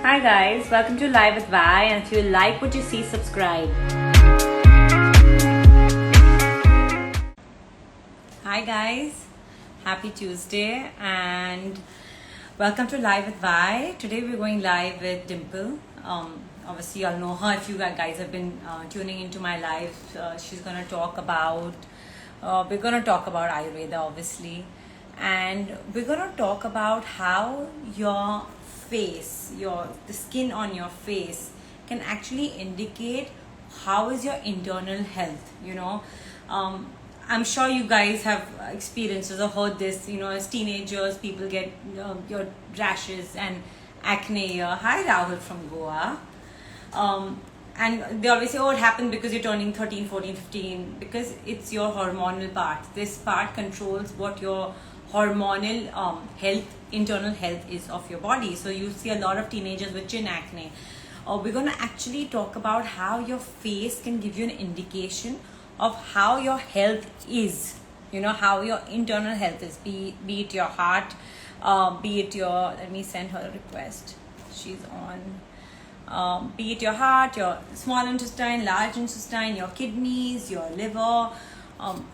Hi guys, welcome to Live with Vi, and if you like what you see, subscribe. Hi guys, happy Tuesday and welcome to Live with Vi. Today we're going live with Dimple. Obviously y'all know her if you guys have been tuning into my live. She's gonna talk about, we're gonna talk about Ayurveda obviously, and we're gonna talk about how your face, the skin on your face can actually indicate how is your internal health. I'm sure you guys have experiences or heard this. As teenagers, people get your rashes and acne here. Hi, Rahul from Goa. And they always say, oh, it happened because you're turning 13, 14, 15, because it's your hormonal part. This part controls what your hormonal internal health is of your body. So you see a lot of teenagers with chin acne. We're going to actually talk about how your face can give you an indication of how your health is, how your internal health is, be it your heart, be it your, let me send her a request, she's on, be it your heart, your small intestine, large intestine, your kidneys, your liver.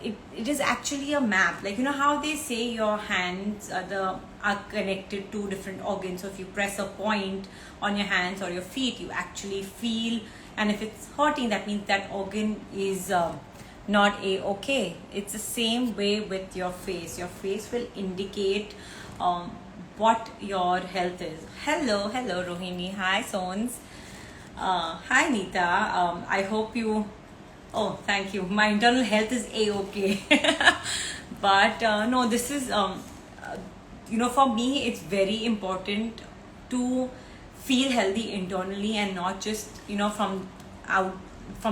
It is actually a map. Like, how they say your hands are connected to different organs. So if you press a point on your hands or your feet, you actually feel, and if it's hurting, that means that organ is not okay. It's the same way with your face. Your face will indicate what your health is. Hello Rohini. Hi Sons. Hi Nita. I hope you. Oh, thank you. My internal health is okay. But no, this is for me, it's very important to feel healthy internally and not just from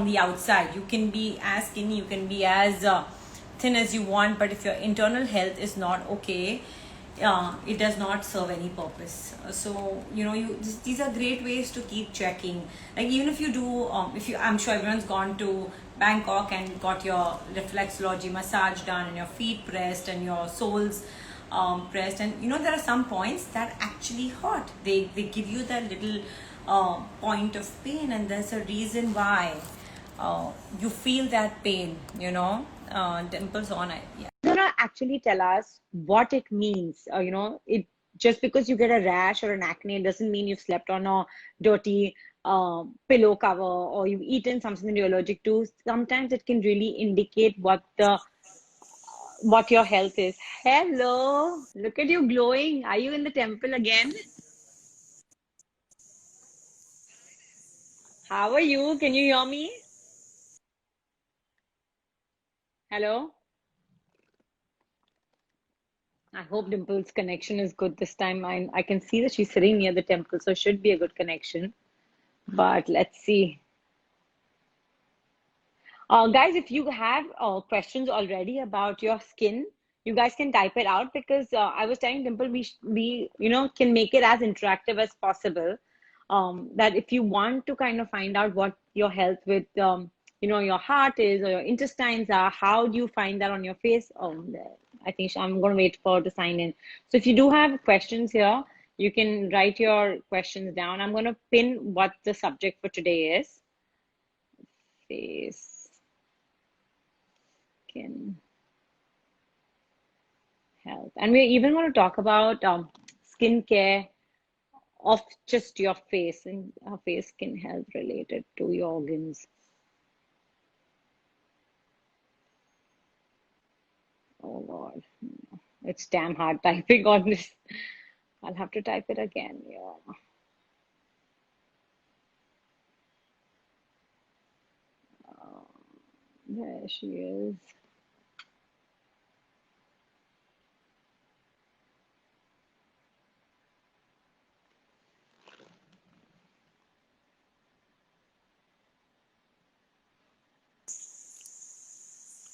the outside. You can be as skinny, you can be as thin as you want, but if your internal health is not okay, it does not serve any purpose. So these are great ways to keep checking. Like, even if you do, I'm sure everyone's gone to Bangkok and got your reflexology massage done and your feet pressed and your soles pressed, and there are some points that actually hurt. They give you that little point of pain, and there's a reason why you feel that pain. Dimples on it. Yeah. Gonna actually tell us what it means. It just because you get a rash or an acne doesn't mean you've slept on a dirty pillow cover or you've eaten something that you're allergic to. Sometimes it can really indicate what your health is. Hello, look at you glowing. Are you in the temple again? How are you? Can you hear me? Hello? I hope Dimple's connection is good this time. I can see that she's sitting near the temple, so it should be a good connection. But let's see. Guys, if you have questions already about your skin, you guys can type it out, because I was telling Dimple we can make it as interactive as possible. That if you want to kind of find out what your health with your heart is or your intestines are, how do you find that on your face? I think I'm going to wait for her to sign in. So if you do have questions here, you can write your questions down. I'm going to pin what the subject for today is. Face, skin, health. And we're even going to talk about skincare of just your face and face skin health related to your organs. Oh God, it's damn hard typing on this. I'll have to type it again. Yeah. There she is.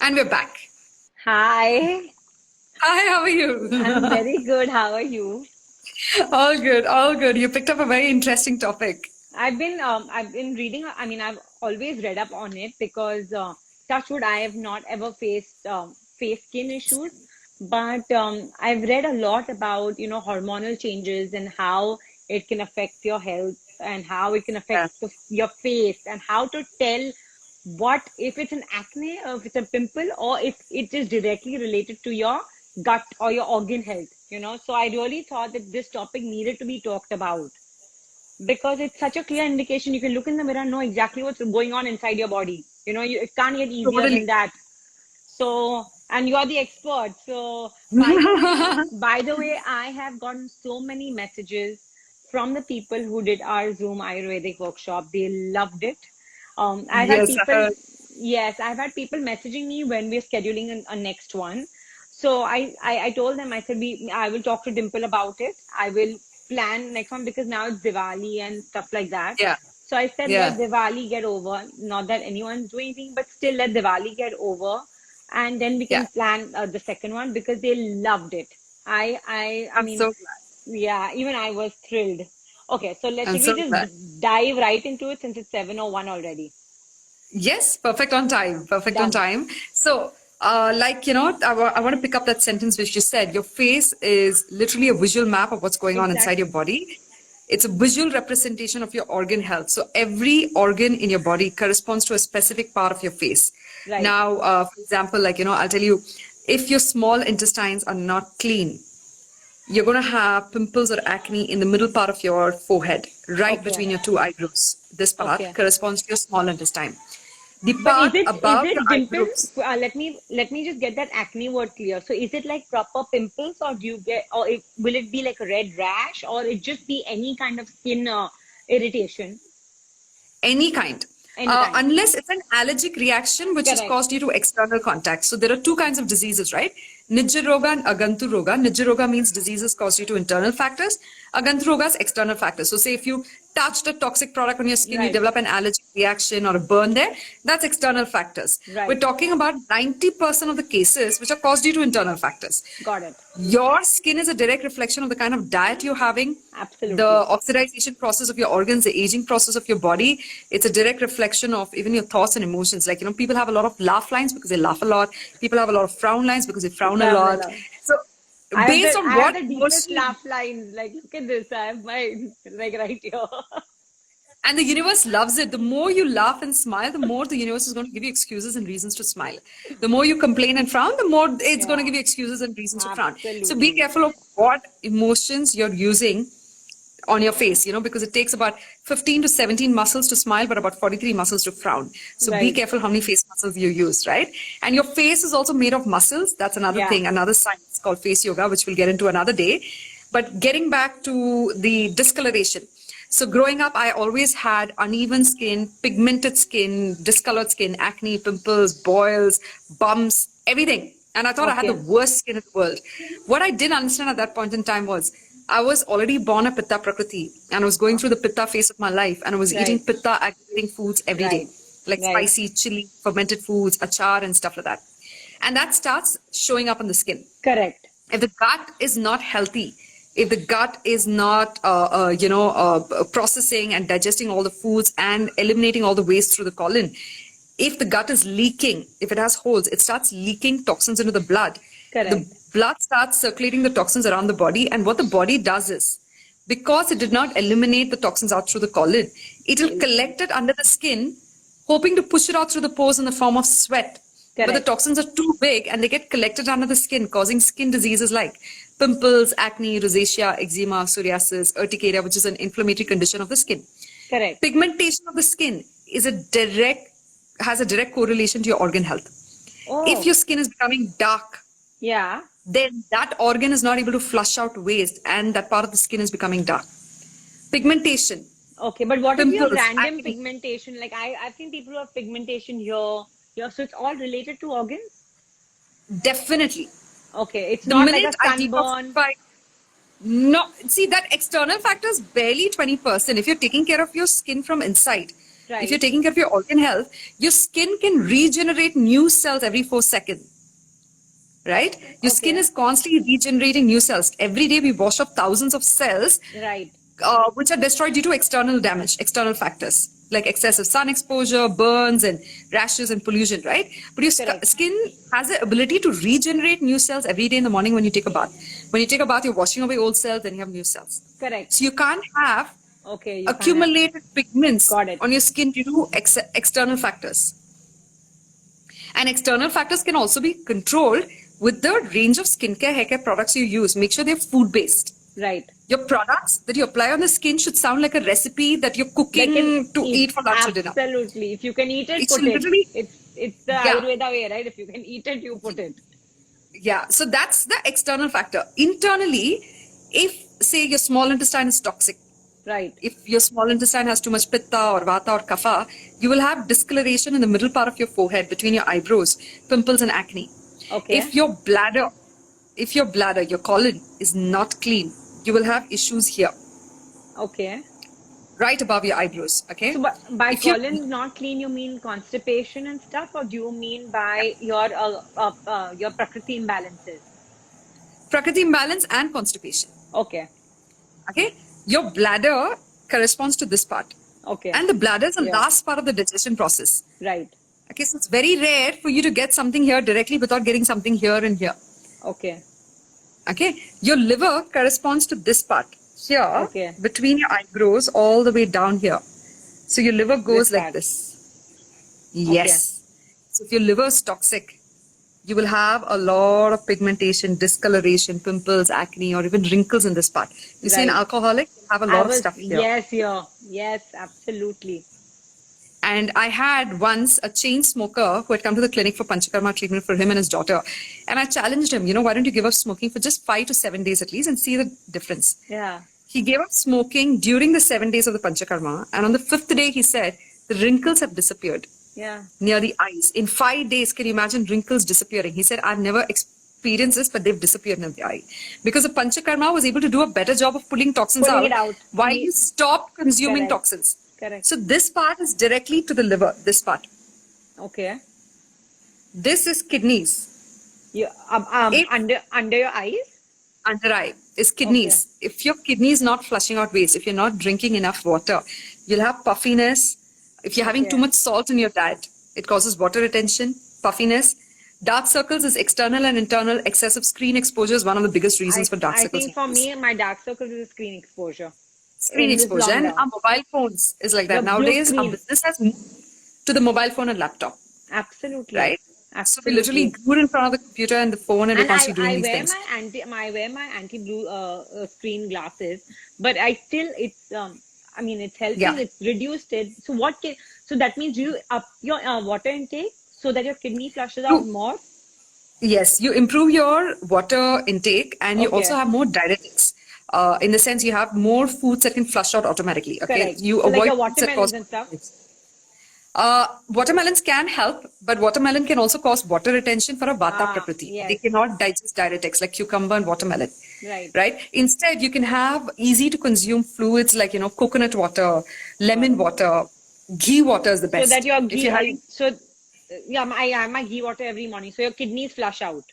And we're back. Hi. Hi, how are you? I'm very good. How are you? All good, all good. You picked up a very interesting topic. I've been reading. I mean, I've always read up on it because touch wood, I have not ever faced face skin issues, but I've read a lot about hormonal changes and how it can affect your health, and how it can affect Yeah. your face, and how to tell what if it's an acne, or if it's a pimple, or if it is directly related to your gut or your organ health. So I really thought that this topic needed to be talked about, because it's such a clear indication. You can look in the mirror and know exactly what's going on inside your body. It can't get easier than Totally. that. So, and you're the expert. So, by the way, I have gotten so many messages from the people who did our Zoom Ayurvedic workshop. They loved it. I've had Yes, I people, heard. yes, I've had people messaging me when we're scheduling a next one. So I told them, I said, I will talk to Dimple about it. I will plan next one, because now it's Diwali and stuff like that. Yeah. So I said, let Yeah. Diwali get over. Not that anyone's doing anything, but still let Diwali get over, and then we Yeah. can plan the second one, because they loved it. I I'm mean, so glad. yeah, even I was thrilled. Okay, so I'm should we so just glad. dive right into it, since it's 7:01 already? Yes, perfect on time. Perfect on Done. time. So, I want to pick up that sentence which you said. Your face is literally a visual map of what's going on inside your Exactly. body. It's a visual representation of your organ health. So, every organ in your body corresponds to a specific part of your face. Right. Now, for example, I'll tell you, if your small intestines are not clean, you're going to have pimples or acne in the middle part of your forehead, right Okay. between your two eyebrows. This part Okay. corresponds to your small intestine. The But is part it is above your it dimple? eyebrows, Let me just get that acne word clear. So is it like proper pimples, or do you get, or will it be like a red rash, or it just be any kind of skin irritation, any kind. any kind? Unless it's an allergic reaction which is Correct. caused due to external contact. So there are two kinds of diseases, right? Nijya roga and agantu roga. Nijya roga means diseases caused due to internal factors. Agantu roga is external factors. So say if you touched a toxic product on your skin, you Right. develop an allergic reaction or a burn there, that's external factors. We're Right. talking about 90% of the cases which are caused due to internal factors. Got it. Your skin is a direct reflection of the kind of diet you're having, the Absolutely. oxidization process of your organs, the aging process of your body. It's a direct reflection of even your thoughts and emotions. People have a lot of laugh lines because they laugh a lot. People have a lot of frown lines because they frown a Frown a lot. lot. So, based on I have what the deepest emotion, laugh lines. Like, look at this. I have mine like right here. and the universe loves it. The more you laugh and smile, the more the universe is going to give you excuses and reasons to smile. The more you complain and frown, the more it's going to Yeah. give you excuses and reasons to frown. So be Absolutely. careful of what emotions you're using on your face, because it takes about 15 to 17 muscles to smile, but about 43 muscles to frown. So be Right. careful how many face muscles you use, right? And your face is also made of muscles. That's another Yeah. thing, another science called face yoga, which we'll get into another day. But getting back to the discoloration. So growing up, I always had uneven skin, pigmented skin, discolored skin, acne, pimples, boils, bumps, everything. And I thought I had the Okay. worst skin in the world. What I didn't understand at that point in time was I was already born a Pitta Prakriti, and I was going through the Pitta phase of my life, and I was eating Right. Pitta aggravating foods every day, Right. like Right. spicy, chili, fermented foods, achar, and stuff like that. And that starts showing up on the skin. Correct. If the gut is not healthy, if the gut is not processing and digesting all the foods and eliminating all the waste through the colon, if the gut is leaking, if it has holes, it starts leaking toxins into the blood. The Correct. blood starts circulating the toxins around the body, and what the body does is, because it did not eliminate the toxins out through the colon, it will collect it under the skin, hoping to push it out through the pores in the form of sweat. But the Correct. toxins are too big and they get collected under the skin, causing skin diseases like pimples, acne, rosacea, eczema, psoriasis, urticaria, which is an inflammatory condition of the skin. Correct. Pigmentation of the skin has a direct correlation to your organ health. If Oh, your skin is becoming dark, yeah. then that organ is not able to flush out waste and that part of the skin is becoming dark. Pigmentation, Okay, but what if you have pimples, random acne, pigmentation? Like I've seen people who have pigmentation here, here. So it's all related to organs? definitely. Okay, it's The not like minute a I sunburn. detoxify, no, see that external factor is barely 20%. If you're taking care of your skin from inside, if you're Right. taking care of your organ health, your skin can regenerate new cells every 4 seconds, right? Your skin Okay. is constantly regenerating new cells. Every day we wash off thousands of cells. Right. which are destroyed due to external damage, external factors like excessive sun exposure, burns, and rashes and pollution, right? But your Correct. skin has the ability to regenerate new cells every day in the morning when you take a bath. When you take a bath, you're washing away old cells, then you have new cells. Correct. So you can't have Okay. You can't have. accumulated pigments Got it. on your skin due to external factors. And external factors can also be controlled with the range of skincare, hair care products you use. Make sure they're food-based. Right. Your products that you apply on the skin should sound like a recipe that you're cooking Like to eat for lunch or dinner. Absolutely. If you can eat it, It put should it. literally, It's the yeah, Ayurveda way, right? If you can eat it, you put it. yeah. So that's the external factor. Internally, if say your small intestine is toxic, Right. if your small intestine has too much pitta or vata or kapha, you will have discoloration in the middle part of your forehead between your eyebrows, pimples and acne. Okay. If your bladder, your colon is not clean, you will have issues here, Okay. right above your eyebrows. Okay. So by If you colon not clean, you mean constipation and stuff, or do you mean by your prakriti imbalances? Prakriti imbalance and constipation. Okay. Okay. Your bladder corresponds to this part. Okay. And the bladder is the Yeah. last part of the digestion process. Right. Okay. So it's very rare for you to get something here directly without getting something here and here. Okay. Okay. Your liver corresponds to this part here, Okay. between your eyebrows all the way down here. So your liver goes This like part. this. Yes. So if your liver is toxic, you will have a lot of pigmentation, discoloration, pimples, acne, or even wrinkles in this part. You see, an Right. alcoholic will have a lot of stuff here. Yes, yeah. Yes, absolutely. And I had once a chain smoker who had come to the clinic for Panchakarma treatment for him and his daughter. And I challenged him, why don't you give up smoking for just 5 to 7 days at least and see the difference? Yeah. He gave up smoking during the 7 days of the Panchakarma. And on the 5th day, he said, the wrinkles have disappeared Yeah. near the eyes. In 5 days, can you imagine wrinkles disappearing? He said, I've never experienced this, but they've disappeared near the eye. Because the Panchakarma was able to do a better job of pulling toxins Pulling it out. while you stop consuming Correct. toxins. Correct. So this part is directly to the liver, this part. Okay. This is kidneys. You If- under your eyes? Under eye is kidneys. If your kidney is not flushing out waste, if you're not drinking enough water, you'll have puffiness. If you're having Okay. too much salt in your diet, it causes water retention, puffiness. Dark circles is external and internal. Excessive screen exposure is one of the biggest reasons for dark I circles. think for me, my dark circles is screen exposure. Screen in this exposure. And lockdown. our mobile phones is like that. The blue Nowadays, our screen. business has moved to the mobile phone and laptop, Absolutely. right? So we Absolutely. literally glued in front of the computer and the phone and we're And constantly doing I these wear things. I wear my anti-blue screen glasses, but I still it's it's healthy. Yeah. It's reduced it. So that means you up your water intake so that your kidney flushes out more. Yes, you improve your water intake and you Okay. also have more diuretics. In the sense you have more foods that can flush out automatically. Okay, Correct. you So like avoid your foods that watermelons cause. and stuff. Watermelons can help, but watermelon can also cause water retention for a vata Ah, prakriti. yes. They cannot digest diuretics like cucumber and watermelon. Right. Right. Instead, you can have easy to consume fluids like coconut water, lemon water, ghee water is the best. So that your If ghee. you're having- I have my ghee water every morning. So your kidneys flush out.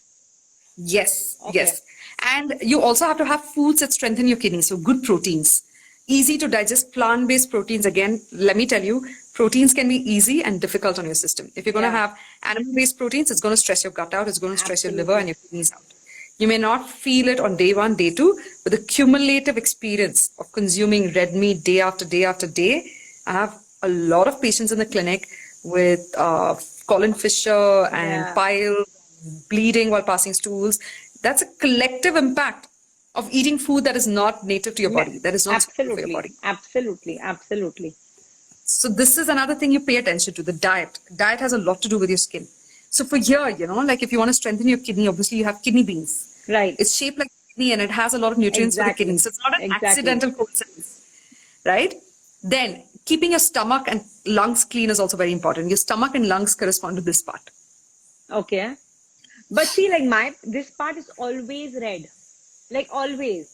Yes, Okay. yes. And you also have to have foods that strengthen your kidneys. So good proteins, easy to digest plant-based proteins. Again, let me tell you, proteins can be easy and difficult on your system. If you're going to Yeah. have animal-based proteins, it's going to stress your gut out. It's going to stress your liver Absolutely. and your kidneys out. You may not feel it on day 1, day 2, but the cumulative experience of consuming red meat day after day after day. I have a lot of patients in the clinic with colon fissure and Yeah. pile, bleeding while passing stools. That's a collective impact of eating food that is not native to your body, that is not suitable for your body. Absolutely. So this is another thing you pay attention to, the diet. Diet has a lot to do with your skin. So for here, like if you want to strengthen your kidney, obviously you have kidney beans. Right. It's shaped like kidney and it has a lot of nutrients for the Exactly. kidney. So it's not an Exactly. accidental coincidence, right? Then keeping your stomach and lungs clean is also very important. Your stomach and lungs correspond to this part. Okay. But see, like this part is always red. Like always.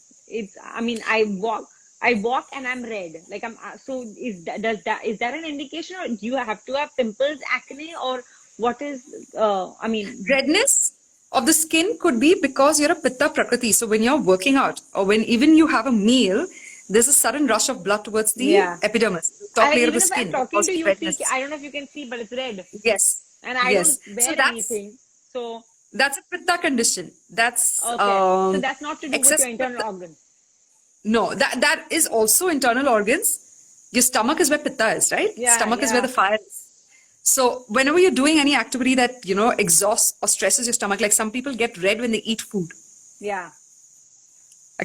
I walk and I'm red. Like so is that an indication, or do you have to have pimples, acne, or what is Redness of the skin could be because you're a pitta prakriti. So when you're working out or when even you have a meal, there's a sudden rush of blood towards the Yeah. epidermis, the top And layer of the even if I'm skin, talking to causes you, see, redness. I don't know if you can see, but it's red. Yes, And I don't yes. So wear anything. So, that's a pitta condition. That's okay. So that's not to do with excess your internal pitta. organ. No, that is also internal organs. Your stomach is where pitta is, right? Yeah, Stomach is where yeah. the fire is. So whenever you're doing any activity that, exhausts or stresses your stomach, like some people get red when they eat food. Yeah.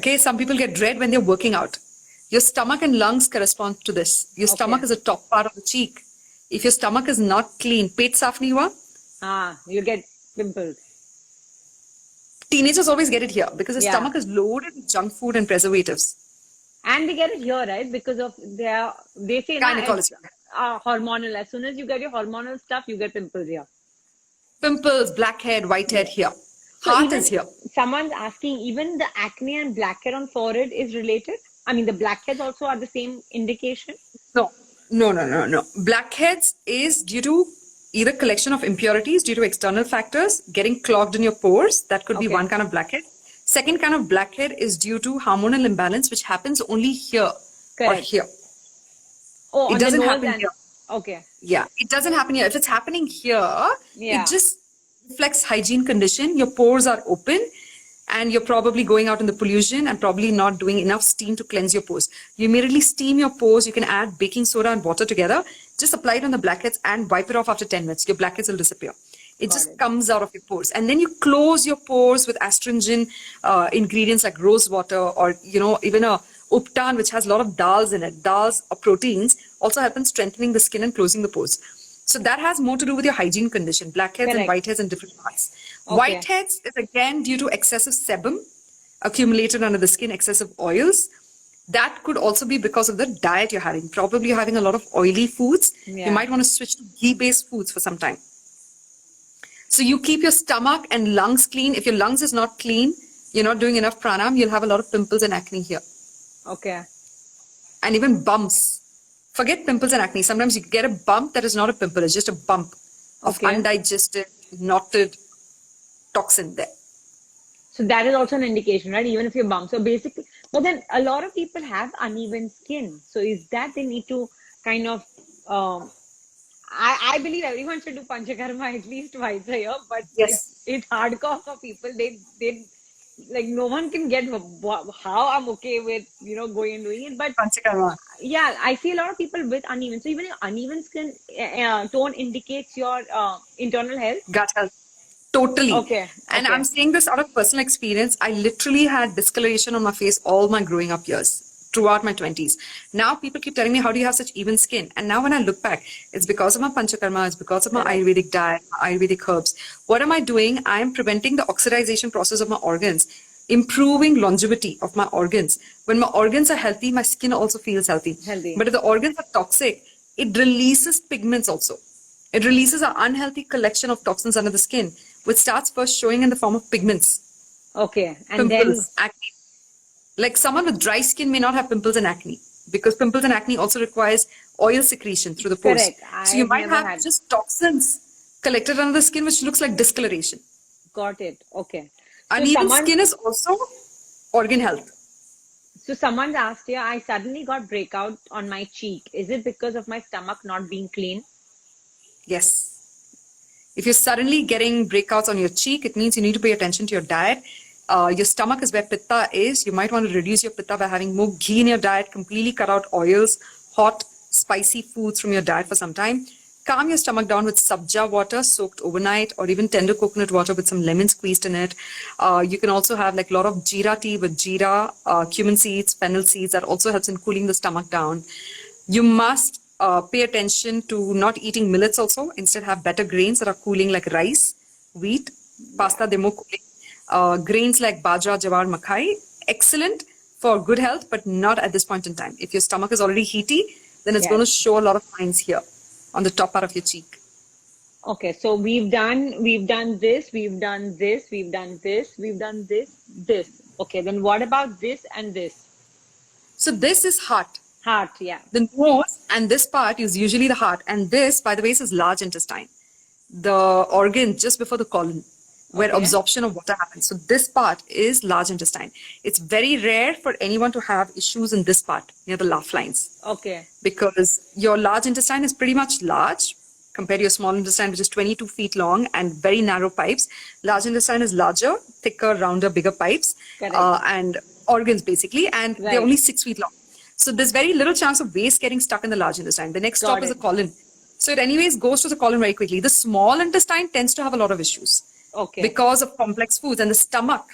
Okay, some people get red when they're working out. Your stomach and lungs correspond to this. Your stomach Okay. is the top part of the cheek. If your stomach is not clean, पेट साफ नहीं हुआ, You get pimples. teenagers always get it here because the Yeah. stomach is loaded with junk food and preservatives. And they get it here, right? Because of they say na, it's Gynecology. hormonal. As soon as you get your hormonal stuff, you get pimples here. Pimples, blackhead, whitehead here. So Heart even is here. someone's asking, even the acne and blackhead on forehead is related? I mean, the blackheads also are the same indication? No, no. Blackheads is due to either collection of impurities due to external factors, getting clogged in your pores. That could be Okay. one kind of blackhead. Second kind of blackhead is due to hormonal imbalance, which happens only here or Correct. here. Oh, It on doesn't the nose happen and here. okay. Yeah, it doesn't happen here. If it's happening here, Yeah. it just reflects hygiene condition. Your pores are open and you're probably going out in the pollution and probably not doing enough steam to cleanse your pores. You immediately steam your pores. You can add baking soda and water together. Just apply it on the blackheads and wipe it off after 10 minutes. Your blackheads will disappear. It Got just it. comes out of your pores. And then you close your pores with astringent ingredients like rose water or, even a uptan, which has a lot of dals in it. Dals or proteins also help in strengthening the skin and closing the pores. So that has more to do with your hygiene condition, blackheads and Correct. whiteheads in different parts. Okay. Whiteheads is again due to excessive sebum accumulated under the skin, excessive oils. That could also be because of the diet you're having. Probably you're having a lot of oily foods. Yeah. You might want to switch to ghee-based foods for some time. So you keep your stomach and lungs clean. If your lungs is not clean, you're not doing enough pranayam, you'll have a lot of pimples and acne here. Okay. And even bumps. Forget pimples and acne. Sometimes you get a bump that is not a pimple, it's just a bump of Okay. undigested, knotted toxin there. So that is also an indication, right? Even if you're bummed. So basically, but then a lot of people have uneven skin. So is that they need to kind of, I believe everyone should do panchakarma at least twice a year, but Yes. it's hardcore for people. They like no one can get how I'm okay with, going and doing it. But Panchakarma. yeah, I see a lot of people with uneven. So even your uneven skin tone indicates your internal health. Gut health. Totally. Okay. And Okay. I'm saying this out of personal experience. I literally had discoloration on my face all my growing up years, throughout my 20s. Now people keep telling me, how do you have such even skin? And now when I look back, it's because of my panchakarma, it's because of my Correct. Ayurvedic diet, my Ayurvedic herbs. What am I doing? I am preventing the oxidization process of my organs, improving longevity of my organs. When my organs are healthy, my skin also feels healthy. Healthy. But if the organs are toxic, it releases pigments also. It releases an unhealthy collection of toxins under the skin, which starts first showing in the form of pigments, Okay. And pimples, acne. Like someone with dry skin may not have pimples and acne because pimples and acne also requires oil secretion through the pores. Correct. So you I've might never have had- just toxins collected under the skin, which looks like discoloration. Got it. Okay. Uneven skin is also organ health. So someone's asked here, I suddenly got breakout on my cheek. Is it because of my stomach not being clean? Yes. If you're suddenly getting breakouts on your cheek, it means you need to pay attention to your diet. Your stomach is where pitta is. You might want to reduce your pitta by having more ghee in your diet, completely cut out oils, hot, spicy foods from your diet for some time. Calm your stomach down with sabja water soaked overnight or even tender coconut water with some lemon squeezed in it. You can also have like a lot of jeera tea with jeera, cumin seeds, fennel seeds. That also helps in cooling the stomach down. You must pay attention to not eating millets also. Instead, have better grains that are cooling like rice, wheat, pasta, they're more cooling. Grains like bajra, jawar, makai, excellent for good health, but not at this point in time. If your stomach is already heaty, then it's Yes. going to show a lot of signs here on the top part of your cheek. Okay, so we've done this, we've done this, we've done this, we've done this. Okay, then what about this and this? So this is heart. Heart, yeah. The nose and this part is usually the heart. And this, by the way, is large intestine, the organ just before the colon. where Okay. absorption of water happens. So this part is large intestine. It's very rare for anyone to have issues in this part near the laugh lines, Okay. because your large intestine is pretty much large compared to your small intestine, which is 22 feet long and very narrow pipes. Large intestine is larger, thicker, rounder, bigger pipes, Correct. and organs basically, and they're Right. only 6 feet long. So there's very little chance of waste getting stuck in the large intestine. The next stop Got is the it. colon. So it anyways goes to the colon very quickly. The small intestine tends to have a lot of issues Okay. because of complex foods, and the stomach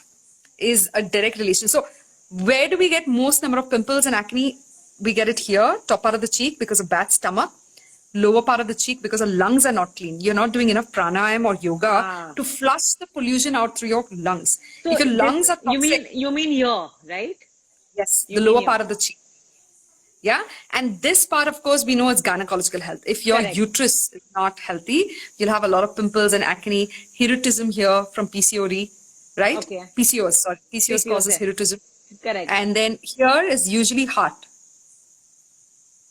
is a direct relation. So where do we get most number of pimples and acne? We get it here, top part of the cheek because of bad stomach, lower part of the cheek because the lungs are not clean. You're not doing enough pranayama or yoga Ah. to flush the pollution out through your lungs. So If your this, lungs are you toxic, mean here, right? yes, You the mean lower here. part of the cheek. Yeah. And this part, of course, we know it's gynecological health. If your Correct. uterus is not healthy, you'll have a lot of pimples and acne, hirsutism here from PCOD, right? Okay. PCOS, sorry. PCOS causes PCOS. hirsutism. Correct. And then here is usually heart.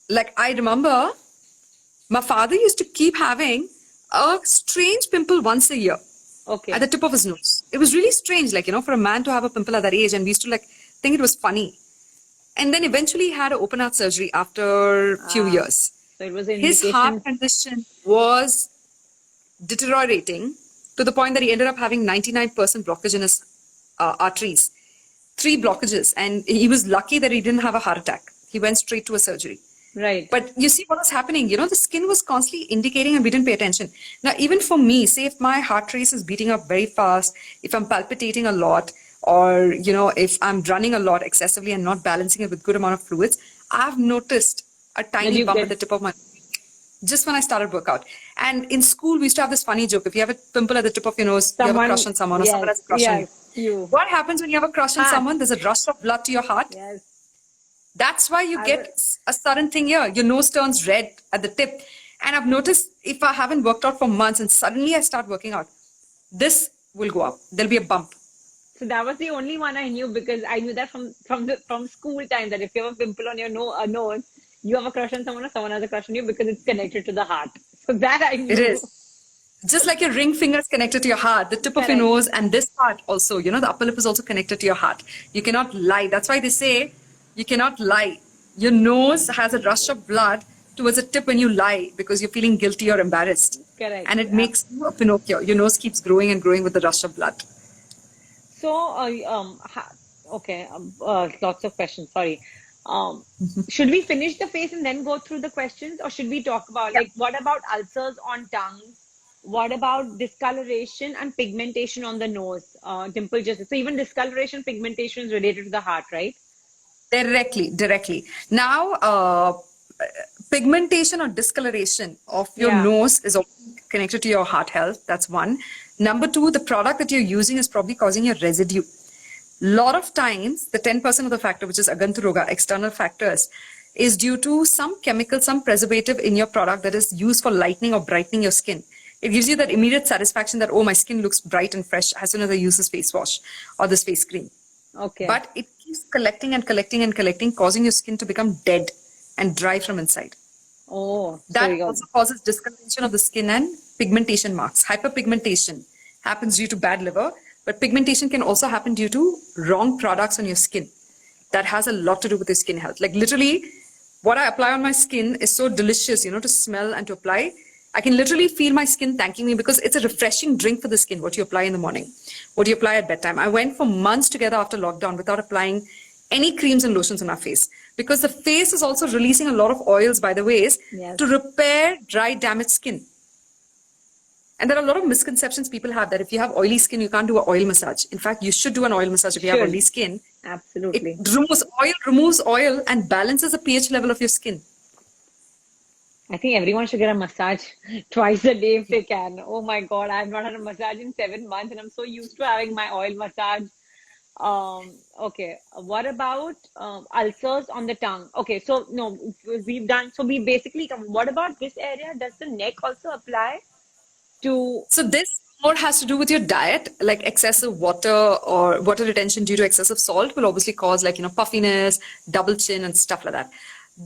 Like I remember my father used to keep having a strange pimple once a year Okay. at the tip of his nose. It was really strange, like, for a man to have a pimple at that age. And we used to think it was funny. And then eventually he had an open heart surgery after a few years. So it was an His indication. heart condition was deteriorating to the point that he ended up having 99% blockage in his arteries. 3 blockages. And he was lucky that he didn't have a heart attack. He went straight to a surgery. Right. But you see what was happening, the skin was constantly indicating and we didn't pay attention. Now, even for me, say if my heart rate is beating up very fast, if I'm palpitating a lot, or, if I'm running a lot excessively and not balancing it with good amount of fluids, I've noticed a tiny you bump get- at the tip of my just when I started workout. And in school, we used to have this funny joke. If you have a pimple at the tip of your nose, you have a crush on someone, or someone has a crush on you. you. What happens when you have a crush on Heart. someone? There's a rush of blood to your heart. Yes. That's why you I get a sudden thing here. Your nose turns red at the tip. And I've noticed if I haven't worked out for months and suddenly I start working out, this will go up. There'll be a bump. So that was the only one I knew, because I knew that from school time, that if you have a pimple on your nose, you have a crush on someone or someone has a crush on you, because it's connected to the heart. So that I knew. It is. Just like your ring finger is connected to your heart, the tip of your Correct. nose and this part also, the upper lip is also connected to your heart. You cannot lie. That's why they say you cannot lie. Your nose has a rush of blood towards the tip when you lie because you're feeling guilty or embarrassed. Correct. And it makes you a Pinocchio. Your nose keeps growing and growing with the rush of blood. So, okay, lots of questions. Sorry. Should we finish the face and then go through the questions, or should we talk about what about ulcers on tongues? What about discoloration and pigmentation on the nose? Dimple just so even discoloration, pigmentation is related to the heart, right? Directly. Now, pigmentation or discoloration of your Yeah. nose is also connected to your heart health. That's one. Number 2, the product that you're using is probably causing a residue. Lot of times, the 10% of the factor, which is agantaroga, external factors, is due to some chemical, some preservative in your product that is used for lightening or brightening your skin. It gives you that immediate satisfaction that, oh, my skin looks bright and fresh as soon as I use this face wash or this face cream. Okay. But it keeps collecting and collecting and collecting, causing your skin to become dead and dry from inside. Oh, That sorry, also causes discoloration of the skin and pigmentation marks. Hyperpigmentation happens due to bad liver, but pigmentation can also happen due to wrong products on your skin. That has a lot to do with your skin health. Like literally, what I apply on my skin is so delicious, to smell and to apply. I can literally feel my skin thanking me because it's a refreshing drink for the skin, what you apply in the morning, what you apply at bedtime. I went for months together after lockdown without applying any creams and lotions on our face because the face is also releasing a lot of oils by the ways Yes. to repair dry, damaged skin. And there are a lot of misconceptions people have that if you have oily skin, you can't do an oil massage. In fact, you should do an oil massage if you have Should. oily skin. Absolutely. It removes oil and balances the pH level of your skin. I think everyone should get a massage twice a day if they can. Oh my God, I've not had a massage in 7 months and I'm so used to having my oil massage. Okay, what about ulcers on the tongue? Okay, so no, we basically, what about this area? Does the neck also apply to? So this more has to do with your diet, like excessive water or water retention due to excessive salt will obviously cause puffiness, double chin and stuff like that.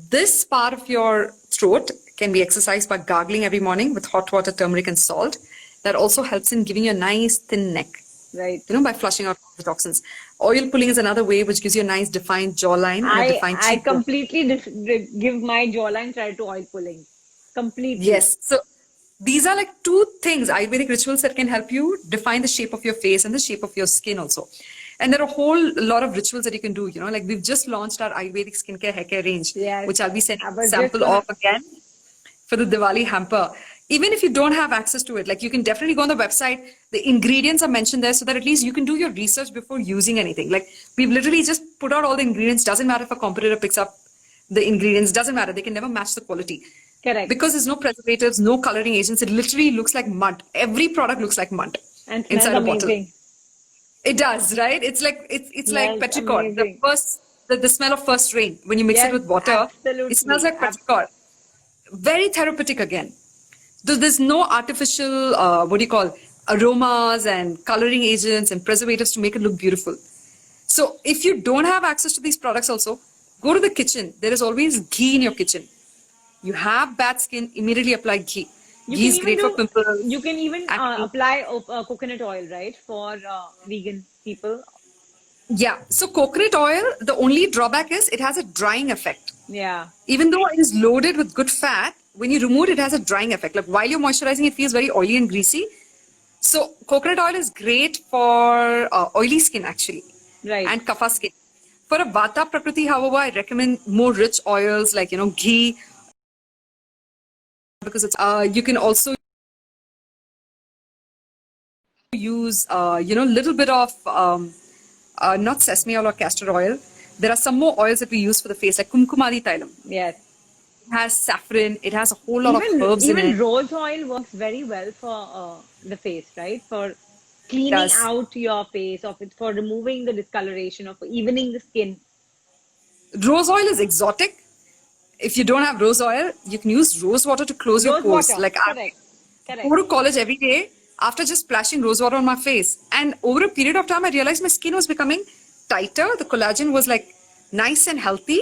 This part of your throat can be exercised by gargling every morning with hot water, turmeric and salt. that also helps in giving you a nice thin neck, Right. by flushing out the toxins. Oil pulling is another way which gives you a nice defined jawline and a defined I cheekbone. completely give my jawline try to oil pulling. Completely. Yes. So these are like two things, Ayurvedic rituals that can help you define the shape of your face and the shape of your skin also. And there are a whole lot of rituals that you can do, like we've just launched our Ayurvedic skincare hair care range, Yes. which I'll be sending I a was just sample gonna. of again for the Diwali hamper. Even if you don't have access to it, like you can definitely go on the website. The ingredients are mentioned there so that at least you can do your research before using anything. Like we've literally just put out all the ingredients. Doesn't matter if a competitor picks up the ingredients. Doesn't matter. They can never match the quality. Correct. Because there's no preservatives, no coloring agents. It literally looks like mud. Every product looks like mud And smells inside a bottle. amazing. It does, right? It's like Smells petrichor. amazing. The smell of first rain when you mix it Yes, with water. absolutely. It smells like petrichor. Very therapeutic again. There's no artificial, aromas and coloring agents and preservatives to make it look beautiful. So if you don't have access to these products also, go to the kitchen. There is always ghee in your kitchen. You have bad skin, immediately apply ghee. Ghee is great for pimples. You can even acne. apply coconut oil, right, for vegan people. Yeah. So coconut oil, the only drawback is it has a drying effect. Yeah. Even though it is loaded with good fat, when you remove it, it has a drying effect. Like while you're moisturizing, it feels very oily and greasy. So coconut oil is great for oily skin actually. Right. And kapha skin. For a vata prakriti, however, I recommend more rich oils like, ghee. Because it's, you can also use, little bit of, not sesame oil or castor oil. There are some more oils that we use for the face, like kumkumadi tailam. Yes. It has saffron. It has a whole lot of herbs in it. Even rose oil works very well for the face, right? For cleaning out your face, for removing the discoloration, for evening the skin. Rose oil is exotic. If you don't have rose oil, you can use rose water to close your pores. Water. Like Correct. I go to college every day after just splashing rose water on my face. And over a period of time, I realized my skin was becoming tighter. The collagen was like nice and healthy.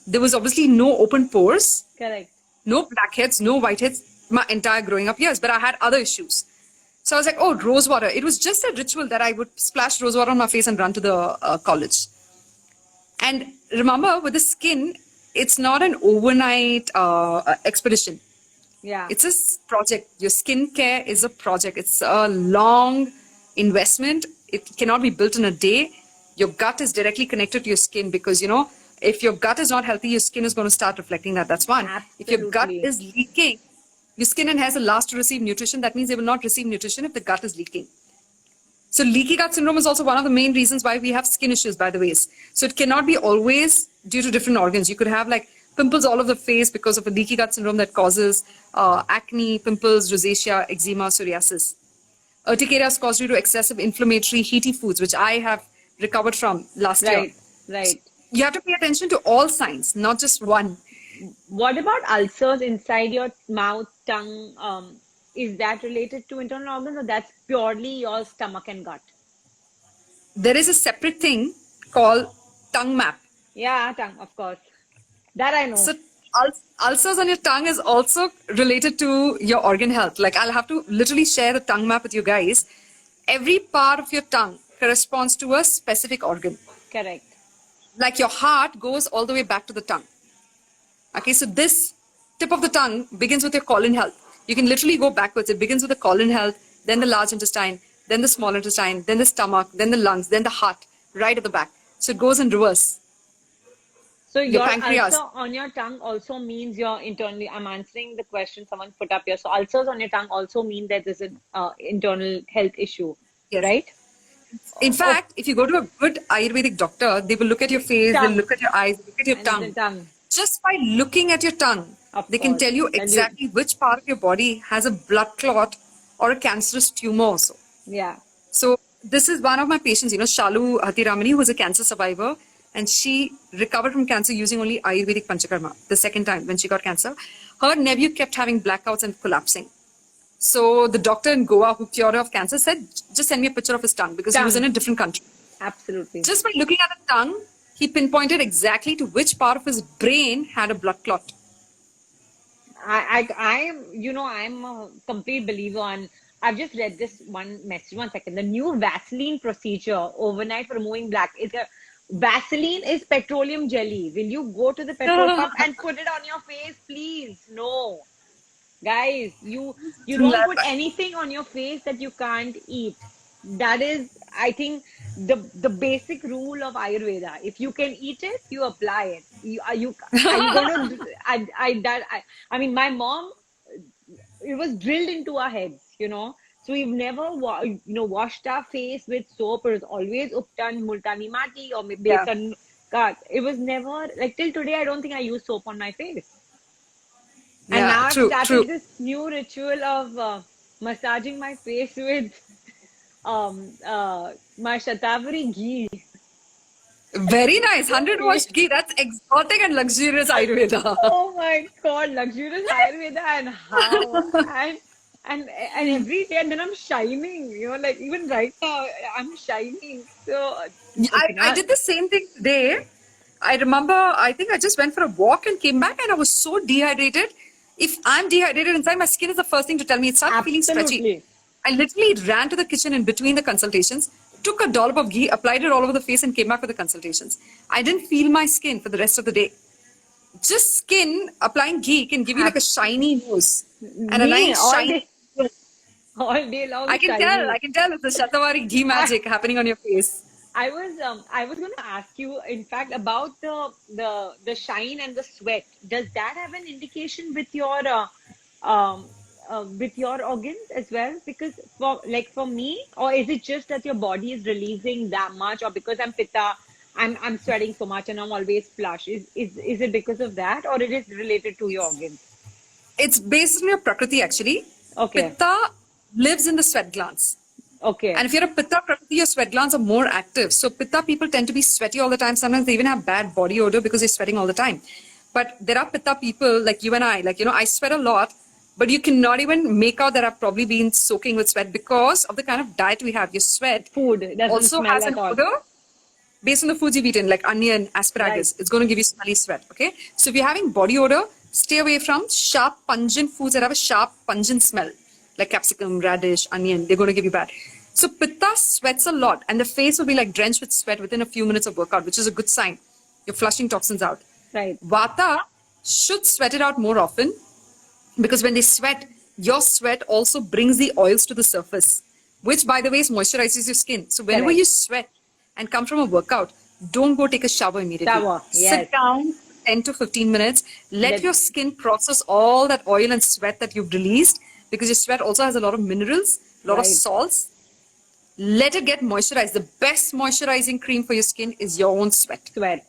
There was obviously no open pores. Correct. No blackheads, no whiteheads my entire growing up years, but I had other issues. So I was like, oh, rose water. It was just a ritual that I would splash rose water on my face and run to the college. And remember, with the skin, it's not an overnight expedition. Yeah. It's a project. Your skincare is a project. It's a long investment. It cannot be built in a day. Your gut is directly connected to your skin because, if your gut is not healthy, your skin is going to start reflecting that. That's one. Absolutely. If your gut is leaking, your skin and hair is the last to receive nutrition. That means they will not receive nutrition if the gut is leaking. So leaky gut syndrome is also one of the main reasons why we have skin issues, by the way. So it cannot be always due to different organs. You could have like pimples all over the face because of a leaky gut syndrome that causes acne, pimples, rosacea, eczema, psoriasis. Urticaria is caused due to excessive inflammatory, heaty foods, which I have recovered from last year. Right. You have to pay attention to all signs, not just one. What about ulcers inside your mouth, tongue? Is that related to internal organs or that's purely your stomach and gut? There is a separate thing called tongue map. Yeah, tongue, of course. That I know. So ulcers on your tongue is also related to your organ health. Like I'll have to literally share the tongue map with you guys. Every part of your tongue corresponds to a specific organ. Correct. Like your heart goes all the way back to the tongue. Okay, so this tip of the tongue begins with your colon health. You can literally go backwards. It begins with the colon health, then the large intestine, then the small intestine, then the stomach, then the lungs, then the heart, right at the back. So it goes in reverse. So your pancreas. ulcer on your tongue also means you're internally, I'm answering the question someone put up here. So ulcers on your tongue also mean that there's an internal health issue, Yes. right? In fact, if you go to a good Ayurvedic doctor, they will look at your face, they'll look at your eyes, look at your tongue. Just by looking at your tongue, they can tell you exactly which part of your body has a blood clot or a cancerous tumor also. Yeah. So this is one of my patients, Shalu Hatiramani, who was a cancer survivor, and she recovered from cancer using only Ayurvedic Panchakarma the second time when she got cancer. Her nephew kept having blackouts and collapsing. So the doctor in Goa who cured her of cancer said, just send me a picture of his tongue because he was in a different country. Absolutely. Just by looking at the tongue, he pinpointed exactly to which part of his brain had a blood clot. I'm a complete believer on I've just read this one message. One second. The new Vaseline procedure overnight for removing black is a Vaseline is petroleum jelly. Will you go to the petrol pump and put it on your face, please? No, guys, you don't put anything on your face that you can't eat. That is, I think, the basic rule of Ayurveda. If you can eat it, you apply it. Are you going to? I mean, my mom, it was drilled into our heads. So we've never, washed our face with soap. It was always uptan, multani mati, or Yeah. besan ka. It was never, like, till today, I don't think I use soap on my face. And Yeah, now I've true, true. started this new ritual of massaging my face with my shatavari ghee. Very nice. 100 watt ghee. That's exotic and luxurious Ayurveda. Oh my God, luxurious Ayurveda and how and every day, and then I'm shining. Like even right now I'm shining. So okay, I now did the same thing today. I remember, I think I just went for a walk and came back and I was so dehydrated. If I'm dehydrated inside, my skin is the first thing to tell me it started feeling stretchy. absolutely. I literally ran to the kitchen in between the consultations, took a dollop of ghee, applied it all over the face and came back for the consultations. I didn't feel my skin for the rest of the day. Just skin, applying ghee can give you like a shiny nose and a Me nice shiny. all day long I shining. can tell it's the Shatavari ghee magic happening on your face. I was going to ask you, in fact, about the shine and the sweat. Does that have an indication um with your organs as well? Because for me, or is it just that your body is releasing that much, or because I'm pitta, I'm sweating so much and I'm always flush? Is it because of that, or it is related to your organs? It's based on your prakriti actually. Okay, Pitta lives in the sweat glands. okay, And if you're a Pitta Prakriti, your sweat glands are more active. So Pitta people tend to be sweaty all the time. Sometimes they even have bad body odor because they're sweating all the time. But there are Pitta people like you and I, I sweat a lot, but you cannot even make out that I've probably been soaking with sweat because of the kind of diet we have. Your sweat food doesn't also smell has at an all. odor based on the foods you've eaten, like onion, Right, asparagus. It's going to give you smelly sweat, okay? So if you're having body odor, stay away from sharp, pungent foods that have a sharp, pungent smell, like capsicum, radish, onion. They're going to give you bad. So Pitta sweats a lot, and the face will be like drenched with sweat within a few minutes of workout, which is a good sign. You're flushing toxins out. right. Vata should sweat it out more often because when they sweat, your sweat also brings the oils to the surface, which, by the way, moisturizes your skin. So whenever Correct. you sweat and come from a workout, don't go take a shower immediately. Shower, yes. Sit down 10 to 15 minutes. Let Let your skin process all that oil and sweat that you've released because your sweat also has a lot of minerals, a lot of right. salts. Let it get moisturized. The best moisturizing cream for your skin is your own sweat. Sweat.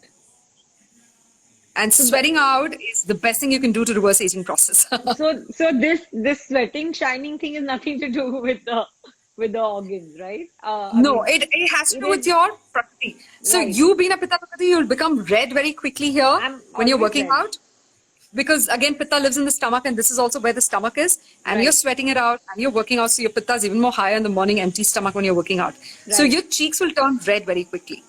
And So the, sweating out is the best thing you can do to reverse aging process. so this sweating, shining thing is nothing to do with the organs, right? I No, mean, it has to it do with is your prakriti. So right. you being a Pitta Prakriti, you'll become red very quickly here I'm when you're always working red. out. Because again, Pitta lives in the stomach and this is also where the stomach is. And you're Right, sweating it out and you're working out. So your Pitta is even more higher in the morning, empty stomach when you're working out. So right. your cheeks will turn red very quickly.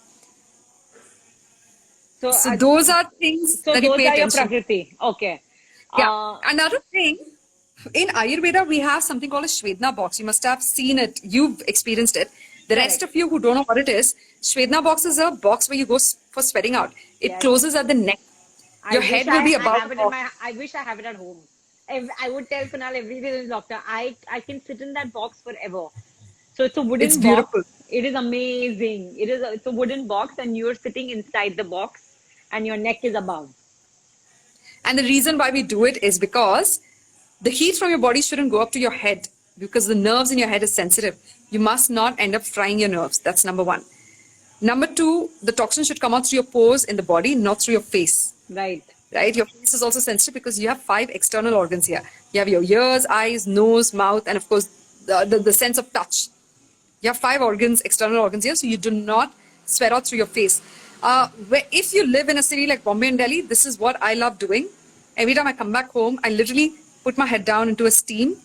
So So those are things so that you those pay are your attention to. prakriti. Okay. Yeah. Uh, Another thing, in Ayurveda, we have something called a Shvedna box. You must have seen it. You've experienced it. The rest correct. of you who don't know what it is, Shvedna box is a box where you go for sweating out. It Yes. closes at the neck. I Your wish head will be I above have the it in box. my. I wish I have it at home. I would tell Kunal every day, doctor, I can sit in that box forever. So it's a It's wooden box. beautiful. It is amazing. It's a wooden box, and you're sitting inside the box, and your neck is above. And the reason why we do it is because the heat from your body shouldn't go up to your head because the nerves in your head is sensitive. You must not end up frying your nerves. That's number one. Number two, the toxin should come out through your pores in the body, not through your face. Right. Right? Your face is also sensitive because you have 5 external organs here. You have your ears, eyes, nose, mouth, and of course, the sense of touch. You have 5 organs, external organs here, so you do not sweat out through your face. If you live in a city like Bombay and Delhi, this is what I love doing. Every time I come back home, I literally put my head down into a steam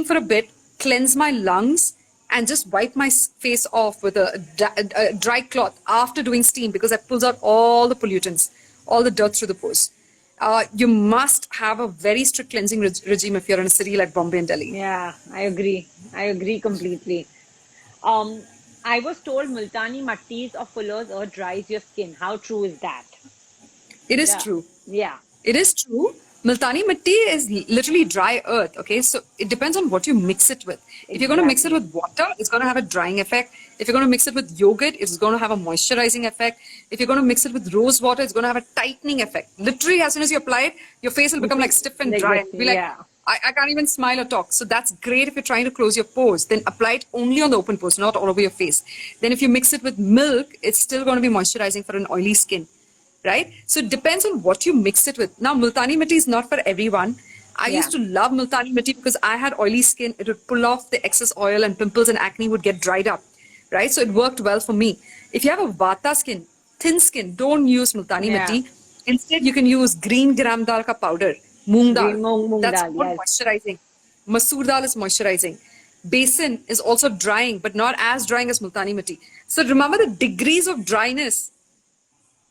for a bit, cleanse my lungs, and just wipe my face off with a dry cloth after doing steam because that pulls out all the pollutants, all the dirt through the pores. you must have a very strict cleansing regime if you're in a city like Bombay and Delhi. Yeah, I agree. I agree completely. Um, I was told Multani mattis or Fuller's earth dries your skin. How true is that? It is Yeah, true. yeah, It is true. Multani mitti is literally dry earth. Okay, so it depends on what you mix it with. If you're going to mix it exactly. with water, it's going to have a drying effect. If you're going to mix it with yogurt, it's going to have a moisturizing effect. If you're going to mix it with rose water, it's going to have a tightening effect. Literally, as soon as you apply it, your face will You become feel like stiff and like dry this, and be like, yeah, I can't even smile or talk. So that's great if you're trying to close your pores. Then apply it only on the open pores, not all over your face. Then if you mix it with milk, it's still going to be moisturizing for an oily skin, right? So it depends on what you mix it with. Now, Multani Mitti is not for everyone. I yeah. used to love Multani Mitti because I had oily skin. It would pull off the excess oil and pimples and acne would get dried up, right? So it worked well for me. If you have a Vata skin, thin skin, don't use Multani Yeah. Mitti. Instead, you can use green gram dal ka powder, moong dal. Green moong That's dal, more yes. moisturizing. Masoor dal is moisturizing. Basin is also drying, but not as drying as Multani Mitti. So remember the degrees of dryness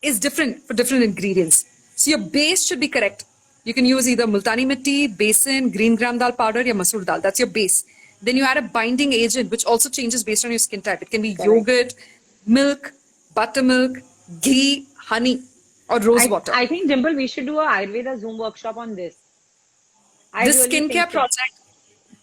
is different for different ingredients. So your base should be correct. You can use either multani mitti, besan, green gram dal powder, or masoor dal. That's your base. Then you add a binding agent, which also changes based on your skin type. It can be Correct. yogurt, milk, buttermilk, ghee, honey, or rose water. I think Dimple, we should do a Ayurveda Zoom workshop on this. I This really think skincare so. project,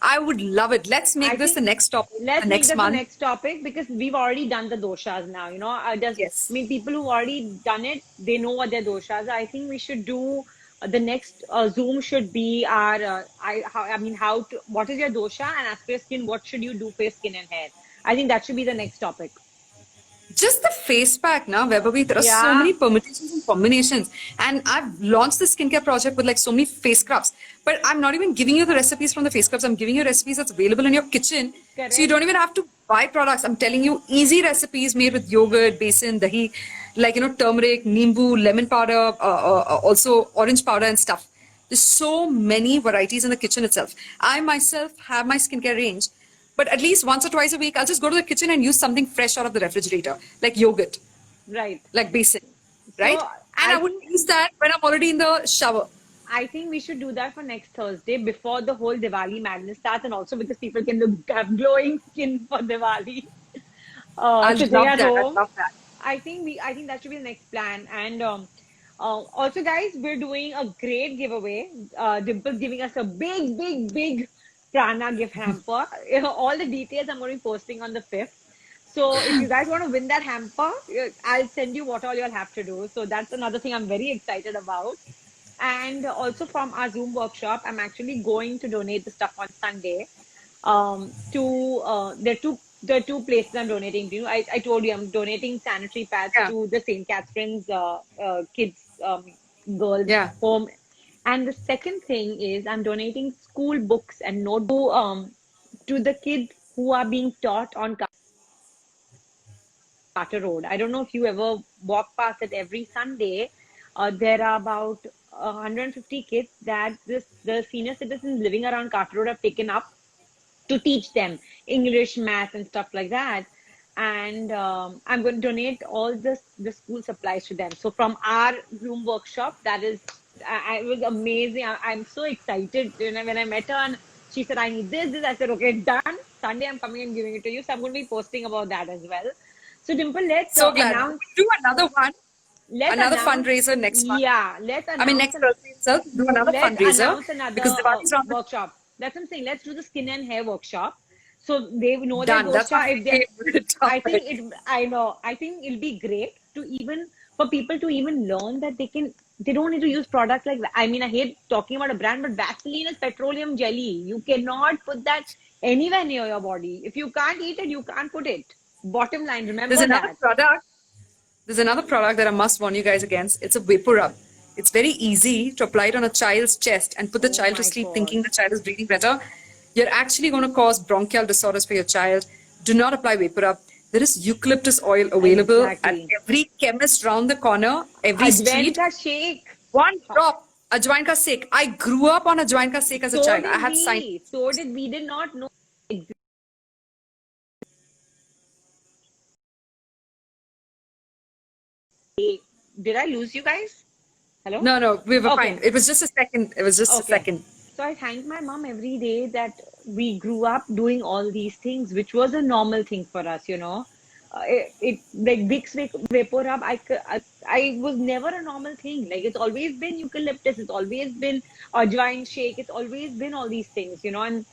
I would love it. Let's I make this the think next topic for let's the make next that the month. next topic because we've already done the doshas now. Does I Yes. mean people who've already done it, they know what their doshas are. I think we should do the next Zoom should be our I mean how to what is your dosha and as per your skin, what should you do for your skin and hair? I think that should be the next topic. Just the face pack now, Webavi, there are so Yeah, many permutations and combinations. And I've launched the skincare project with like so many face scrubs. But I'm not even giving you the recipes from the face scrubs. I'm giving you recipes that's available in your kitchen. So you correct. don't even have to buy products. I'm telling you easy recipes made with yogurt, besan, dahi, like, turmeric, nimbu, lemon powder, also orange powder and stuff. There's so many varieties in the kitchen itself. I myself have my skincare range, but at least once or twice a week, I'll just go to the kitchen and use something fresh out of the refrigerator, like yogurt, Right. like basin, right? So And I I wouldn't think use that when I'm already in the shower. I think we should do that for next Thursday before the whole Diwali madness starts, and also because people can look have glowing skin for Diwali, I sitting love at that. I home. love that. I think that should be the next plan. And also, guys, we're doing a great giveaway. Dimple's giving us a big prana gift hamper. All the details I'm going to be posting on the 5th. So if you guys want to win that hamper, I'll send you what all you'll have to do. So that's another thing I'm very excited about. And also from our Zoom workshop, I'm actually going to donate the stuff on Sunday. To there are two places I'm donating to. I told you I'm donating sanitary pads Yeah, to the St. Catherine's kids girls yeah. home, and the second thing is I'm donating school books and notebooks to the kids who are being taught on Carter Road. I don't know if you ever walk past it every Sunday. There are about 150 kids that the senior citizens living around Carter Road have taken up to teach them English, math, and stuff like that. And I'm going to donate all the school supplies to them. So from our Zoom workshop, that is, it was amazing. I'm so excited. When I met her and she said, I need this. I said, okay, done. Sunday, I'm coming and giving it to you. So I'm going to be posting about that as well. So Dimple, let's So glad. We'll announce. do another one, Let's another announce. fundraiser next month. Yeah, I mean, next Thursday itself, we'll do another let's fundraiser announce another because Diwali's around the workshop. That's what I'm saying. Let's do the skin and hair workshop. So they know their done. That's my dosha. If they, favorite I topic. think it. I know. I think it'll be great to even for people to even learn that they can. They don't need to use products like that. I mean, I hate talking about a brand, but Vaseline is petroleum jelly. You cannot put that anywhere near your body. If you can't eat it, you can't put it. Bottom line, There's remember another that. product. There's another product that I must warn you guys against. It's a vapor rub. It's very easy to apply it on a child's chest and put the Oh child to my sleep God. thinking the child is breathing better. You're actually going to cause bronchial disorders for your child. Do not apply vapor rub. There is eucalyptus oil available at Exactly. every chemist round the corner, every Ajwain street. ka shake. One drop. Ajwain ka sek. I grew up on Ajwain ka sek as a So child. I did had science. we. So did we. Did not know. Did I lose you guys? Hello? No, we were fine. Okay. It was just a second. It was just a Okay. second. So I thank my mom every day that we grew up doing all these things, which was a normal thing for us, you know. It like Vicks Vapor Rub, I was never a normal thing. Like it's always been eucalyptus, it's always been ajwain shake, it's always been all these things, you know. And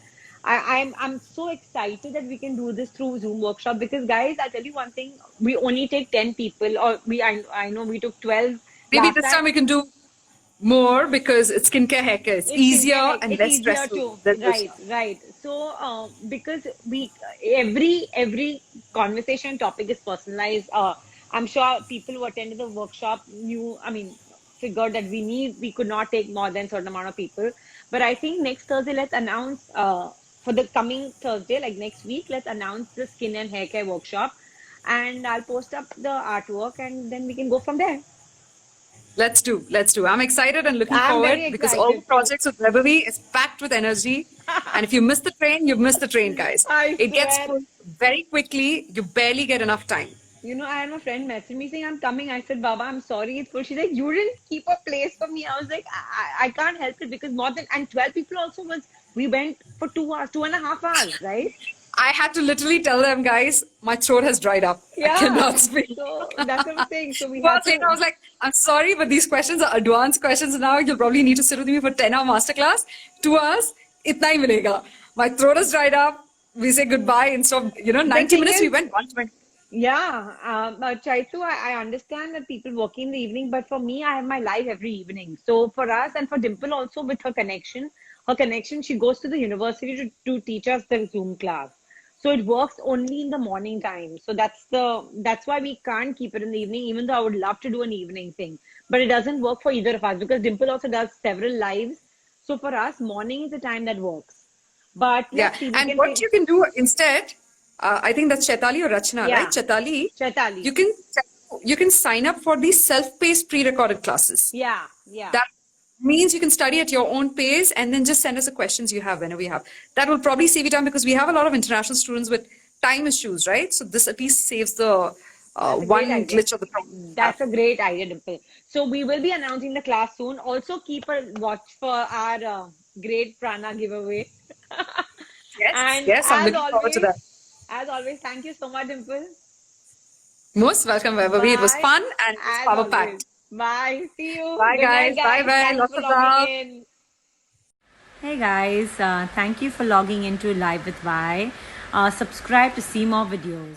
I'm so excited that we can do this through Zoom workshop because guys, I'll tell you one thing, we only take 10 people, or I know we took 12 Maybe last this time. time we can do more because it's skincare haircare. It's It's skincare, easier and it's less easier stressful to, than this. right, right. So, because we every conversation topic is personalized. I'm sure people who attended the workshop knew. I mean, figured that we could not take more than certain amount of people. But I think next Thursday, let's announce for the coming Thursday, like next week, let's announce the skin and hair care workshop, and I'll post up the artwork, and then we can go from there. Let's do. I'm excited and looking I'm forward very because all the excited too. projects with Beverly is packed with energy. And if you miss the train, you've missed the train, guys. I It gets swear. full very quickly. You barely get enough time. You know, I had my friend message me saying, I'm coming. I said, Baba, I'm sorry, it's full. She's like, you didn't keep a place for me. I was like, I can't help it because more than, and 12 people also was, we went for 2 hours, 2.5 hours, right? I had to literally tell them, guys, my throat has dried up. I Yeah. cannot speak. So that's what I'm saying. So we 2 hours had later, I to, was like, I'm sorry, but these questions are advanced questions now. You'll probably need to sit with me for 10-hour masterclass. 2 hours, itna hi milega. My throat has dried up. We say goodbye. Instead of, the 90 thing minutes, we is, went 120. yeah, Chaitu, I understand that people working in the evening, but for me, I have my live every evening. So for us and for Dimple also with her connection, she goes to the university to teach us the Zoom class. So it works only in the morning time. So that's why we can't keep it in the evening, even though I would love to do an evening thing. But it doesn't work for either of us because Dimple also does several lives. So for us, morning is the time that works. But Yeah. let's see, we And can what take, you can do instead, I think that's Chaitali or Rachna, right? yeah, Chaitali, Chaitali. you can sign up for these self-paced pre-recorded classes. Yeah, yeah. That means you can study at your own pace and then just send us the questions you have whenever you have. That will probably save you time because we have a lot of international students with time issues, right? So this at least saves the That's a great one idea. glitch of the problem we have. That's a great idea, Dimple. So we will be announcing the class soon. Also, keep a watch for our great prana giveaway. Yes, And yes, I'm looking forward to that. as always, thank you so much, Dimple. Most welcome, Vaibhavi. It was Bye. fun and it was As power always. packed. Bye. See you. Bye, Good night, guys. Bye, guys. bye. Thanks Lots for of logging love. in. Hey guys, thank you for logging into Live with Vi. Subscribe to see more videos.